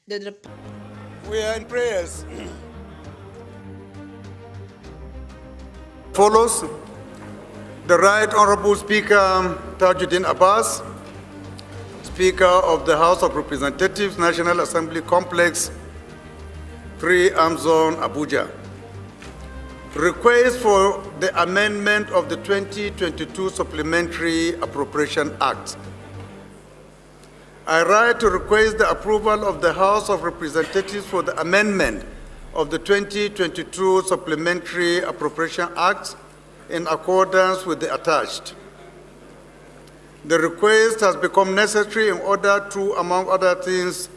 We are in prayers. Follows the Right Honorable Speaker Tajuddin Abbas, Speaker of the House of Representatives, National Assembly Complex, 3 Arm Zone, Abuja. Request for the amendment of the 2022 Supplementary Appropriation Act. I write to request the approval of the House of Representatives for the amendment of the 2022 Supplementary Appropriation Act in accordance with the attached. The request has become necessary in order to, among other things,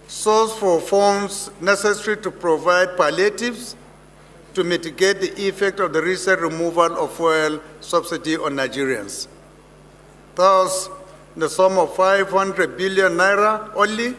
source for funds necessary to provide palliatives to mitigate the effect of the recent removal of fuel subsidy on Nigerians. Thus, the sum of 500 billion naira only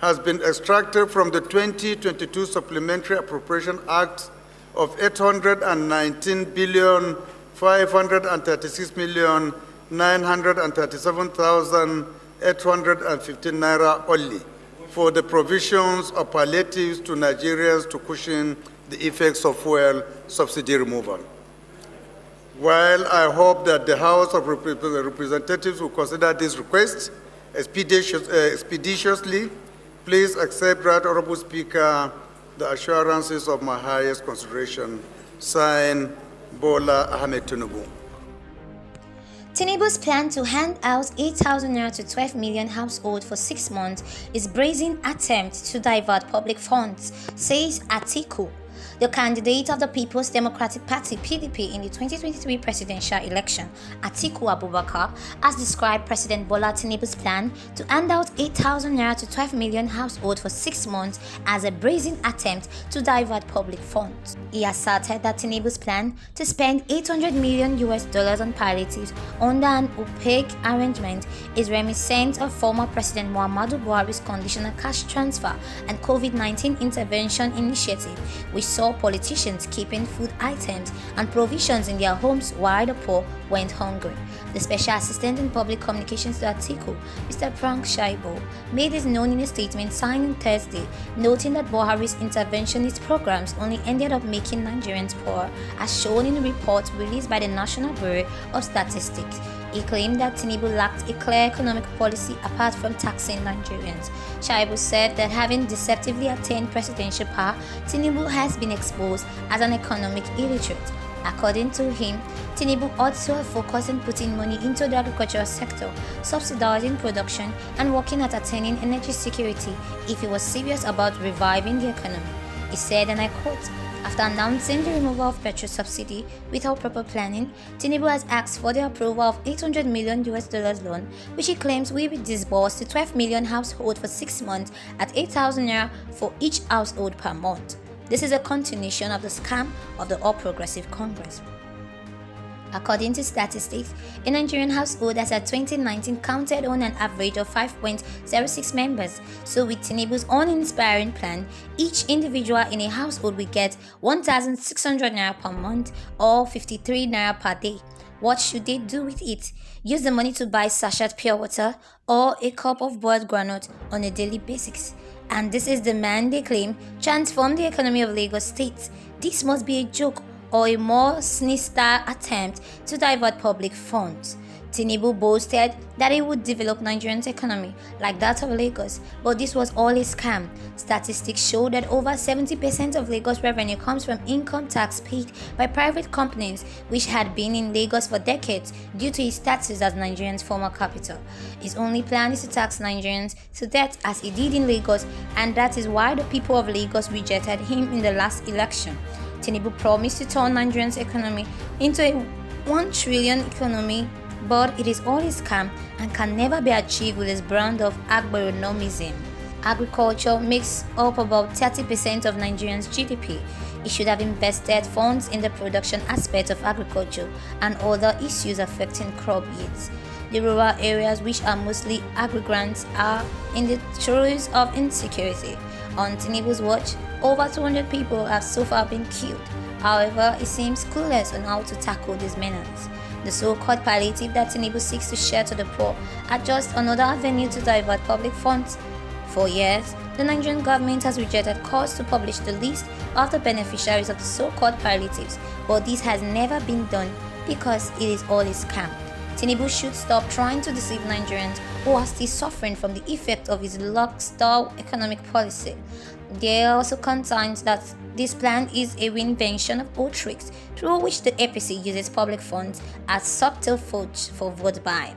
has been extracted from the 2022 Supplementary Appropriation Act of 819 billion 536 million 937,815 naira only for the provisions of palliatives to Nigerians to cushion the effects of fuel subsidy removal. While I hope that the House of Representatives will consider this request expeditiously, please accept, Right Honorable Speaker, the assurances of my highest consideration. Signed, Bola Ahmed Tinubu. Tinubu's plan to hand out 8,000 naira to 12 million households for 6 months is brazen attempt to divert public funds, says Atiku, the candidate of the People's Democratic Party (PDP) in the 2023 presidential election. Atiku Abubakar has described President Bola Tinubu's plan to hand out 8,000 naira to 12 million households for 6 months as a brazen attempt to divert public funds. He asserted that Tinubu's plan to spend $800 million on palliatives under an opaque arrangement is reminiscent of former President Muhammadu Buhari's conditional cash transfer and COVID-19 intervention initiative, which saw politicians keeping food items and provisions in their homes while the poor went hungry. The Special Assistant in Public Communications to Atiku, Mr. Frank Shaibu, made this known in a statement signed on Thursday, noting that Buhari's interventionist programs only ended up making Nigerians poor, as shown in a report released by the National Bureau of Statistics. He claimed that Tinubu lacked a clear economic policy apart from taxing Nigerians. Shaibu said that having deceptively attained presidential power, Tinubu has been exposed as an economic illiterate. According to him, Tinubu ought to have focused on putting money into the agricultural sector, subsidizing production, and working at attaining energy security if he was serious about reviving the economy. He said, and I quote, "After announcing the removal of petrol subsidy without proper planning, Tinubu has asked for the approval of $800 million loan, which he claims will be disbursed to 12 million households for 6 months at 8,000 naira for each household per month. This is a continuation of the scam of the All Progressive Congress." According to statistics, a Nigerian household as at 2019 counted on an average of 5.06 members. So with Tinubu's uninspiring plan, each individual in a household will get 1,600 naira per month or 53 naira per day. What should they do with it? Use the money to buy sachet pure water or a cup of boiled groundnut on a daily basis. And this is the man they claim transformed the economy of Lagos State. This must be a joke or a more sinister attempt to divert public funds. Tinubu boasted that he would develop Nigeria's economy like that of Lagos, but this was all a scam. Statistics show that over 70% of Lagos revenue comes from income tax paid by private companies which had been in Lagos for decades due to his status as Nigeria's former capital. His only plan is to tax Nigerians to death as he did in Lagos, and that is why the people of Lagos rejected him in the last election. Tinubu promised to turn Nigeria's economy into a 1 trillion economy, but it is all a scam and can never be achieved with his brand of agronomism. Agriculture makes up about 30% of Nigerians' GDP. It should have invested funds in the production aspect of agriculture and other issues affecting crop yields. The rural areas, which are mostly agri-grants, are in the throes of insecurity. On Tinubu's watch, over 200 people have so far been killed. However, he seems clueless on how to tackle these menaces. The so-called palliative that Tinubu seeks to share to the poor are just another avenue to divert public funds. For years, The Nigerian government has rejected calls to publish the list of the beneficiaries of the so-called palliatives, but this has never been done because it is all a scam. Tinubu should stop trying to deceive Nigerians who are still suffering from the effect of his lockstyle economic policy. There are also concerns that this plan is a reinvention of old tricks through which the APC uses public funds as subterfuge for vote buy.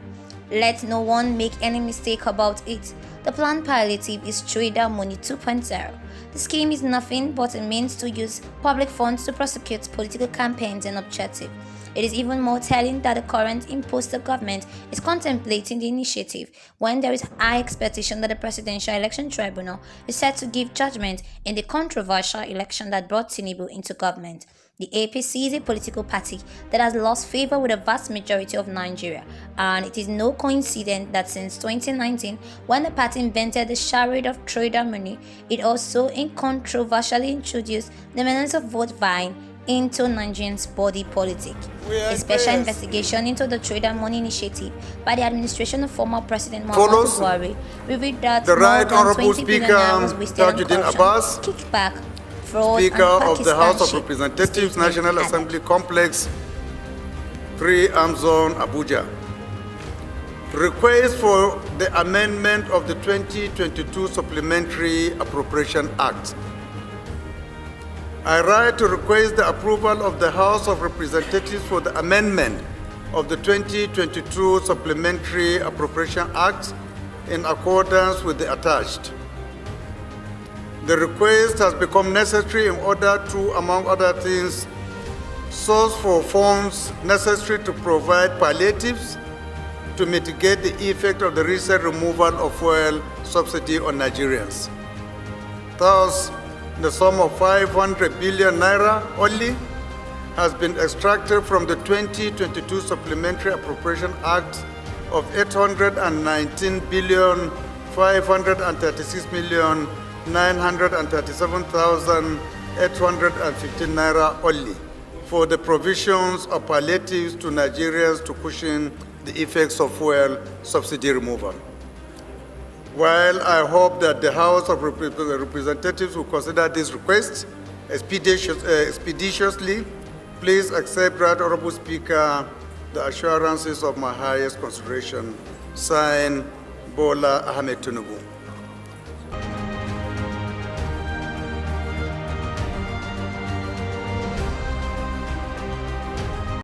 Let no one make any mistake about it. The planned palliative is trader money 2.0. The scheme is nothing but a means to use public funds to prosecute political campaigns and objectives. It is even more telling that the current imposter government is contemplating the initiative when there is high expectation that the Presidential Election Tribunal is set to give judgment in the controversial election that brought Tinubu into government. The APC is a political party that has lost favor with a vast majority of Nigeria, and it is no coincidence that since 2019, when the party invented the charade of trader money, it also controversially introduced the menace of vote buying into Nigerians' body politic. A special investigation into the trader money initiative by the administration of former President Muhammadu Buhari revealed that the Right more than Honorable 20 billion naira was wasted on corruption, kickback, fraud, Speaker and of the House of Pakistan Representatives, National Assembly Complex, 3 Arm Zone, Abuja. Request for the amendment of the 2022 Supplementary Appropriation Act. I write to request the approval of the House of Representatives for the amendment of the 2022 Supplementary Appropriation Act in accordance with the attached. The request has become necessary in order to, among other things, source for funds necessary to provide palliatives to mitigate the effect of the recent removal of fuel subsidy on Nigerians. Thus, the sum of 500 billion naira only has been extracted from the 2022 Supplementary Appropriation Act of 819 billion 536 million 937,815 naira only for the provisions of palliatives to Nigerians to cushion the effects of fuel subsidy removal. While I hope that the House of Representatives will consider this request expeditiously, please accept, Right Honorable Speaker, the assurances of my highest consideration. Signed, Bola Ahmed Tinubu.